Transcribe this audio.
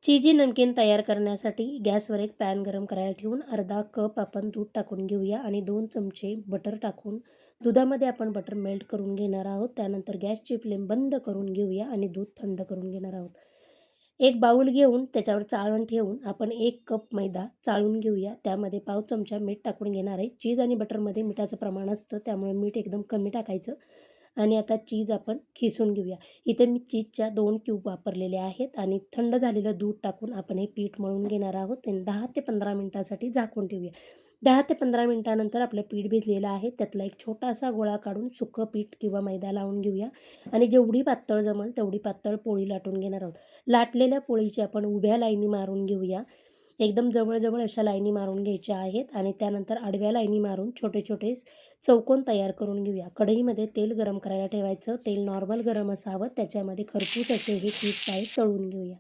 चीजी नमकीन तयार करण्यासाठी गॅसवर एक पॅन गरम करायला ठेवून अर्धा कप आपण दूध टाकून घेऊया आणि 2 चमचे बटर टाकून दुधामध्ये आपण बटर मेल्ट करून घेणार आहोत. त्यानंतर गॅसची फ्लेम बंद करून घेऊया आणि दूध थंड करून घेणार आहोत. एक बाऊल घेऊन त्याच्यावर चाळण ठेवून आपण 1 कप मैदा चाळून घेऊया. त्यामध्ये पाव चमचा मीठ टाकून घेणार आहे. चीज आणि बटरमध्ये मिठाचं प्रमाण असतं, त्यामुळे मीठ एकदम कमी टाकायचं. आणि आता चीज आपण खिसून घेऊया. इथे मी चीजच्या 2 क्यूब वापरलेले आहेत आणि थंड झालेलं दूध टाकून आपण हे पीठ मळून घेणार आहोत आणि 10 ते 15 मिनिटासाठी झाकून ठेवूया. 10 ते 15 मिनिटानंतर आपलं पीठ भिजलेलं आहे. त्यातला एक छोटासा गोळा काढून सुकं पीठ किंवा मैदा लावून घेऊया आणि जेवढी पातळ जमेल तेवढी पातळ पोळी लाटून घेणार आहोत. लाटलेल्या पोळीची आपण उभ्या लाईनी मारून घेऊया. एकदम जवळ अशा लाईनी मारून घ्यायच्या आहेत आणि त्यानंतर आडव्या लाईनी मारून छोटे चौकोन तयार करून घेऊया. कढईमध्ये तेल गरम करायला ठेवायचं. तेल नॉर्मल गरम असावं. त्याच्यामध्ये खरपूस असे हे पीठ आहे तळून घेऊया.